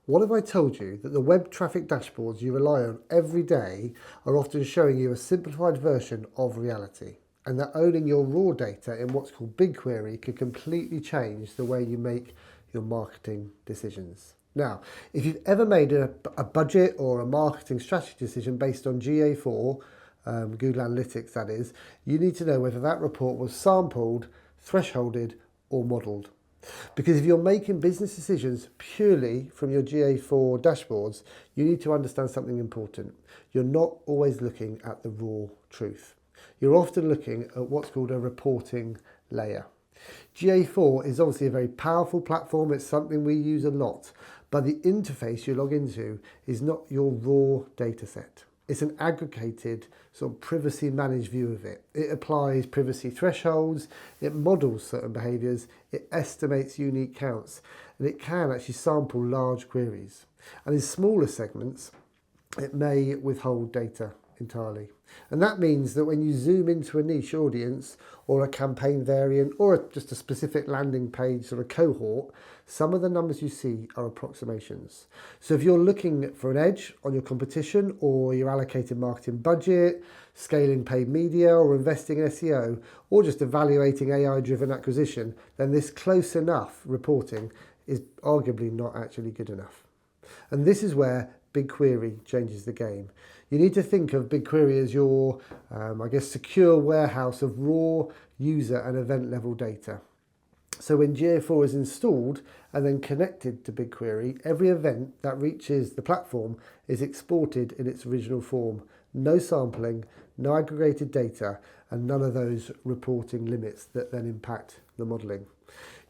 What if I told you that the web traffic dashboards you rely on every day are often showing you a simplified version of reality, and that owning your raw data in what's called BigQuery could completely change the way you make your marketing decisions? Now, if you've ever made a budget or a marketing strategy decision based on GA4, Google Analytics that is, you need to know whether that report was sampled, thresholded or modelled. Because if you're making business decisions purely from your GA4 dashboards, you need to understand something important. You're not always looking at the raw truth. You're often looking at what's called a reporting layer. GA4 is obviously a very powerful platform. It's something we use a lot, but the interface you log into is not your raw data set. It's an aggregated, sort of privacy managed view of it. It applies privacy thresholds, it models certain behaviours, it estimates unique counts, and it can actually sample large queries. And in smaller segments, it may withhold data entirely. And that means that when you zoom into a niche audience or a campaign variant or just a specific landing page or a cohort, some of the numbers you see are approximations. So if you're looking for an edge on your competition, or you're allocating marketing budget, scaling paid media or investing in SEO, or just evaluating AI-driven acquisition, then this close enough reporting is arguably not actually good enough. And this is where BigQuery changes the game. You need to think of BigQuery as your, secure warehouse of raw user and event level data. So when GA4 is installed and then connected to BigQuery, every event that reaches the platform is exported in its original form. No sampling, no aggregated data, and none of those reporting limits that then impact the modelling.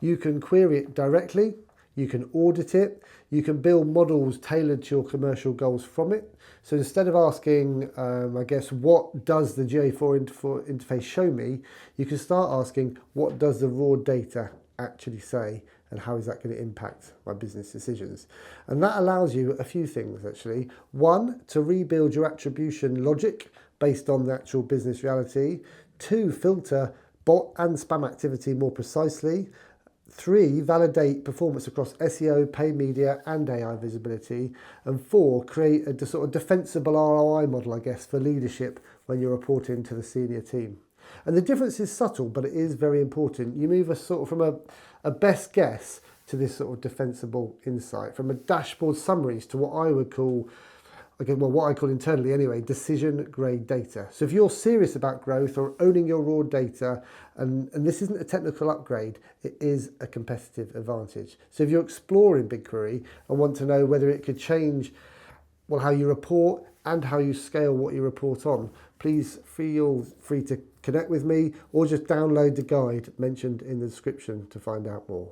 You can query it directly, you can audit it, you can build models tailored to your commercial goals from it. So instead of asking, what does the GA4 interface show me, you can start asking, what does the raw data actually say, and how is that going to impact my business decisions? And that allows you a few things actually. One, to rebuild your attribution logic based on the actual business reality. Two, filter bot and spam activity more precisely. 3, validate performance across SEO, paid media and AI visibility. And 4, create a sort of defensible ROI model, for leadership when you're reporting to the senior team. And the difference is subtle, but it is very important. You move from a best guess to this sort of defensible insight, from a dashboard summaries to what I would call, what I call internally anyway, decision grade data. So if you're serious about growth or owning your raw data, and this isn't a technical upgrade, it is a competitive advantage. So if you're exploring BigQuery and want to know whether it could change how you report and how you scale what you report on, please feel free to connect with me or just download the guide mentioned in the description to find out more.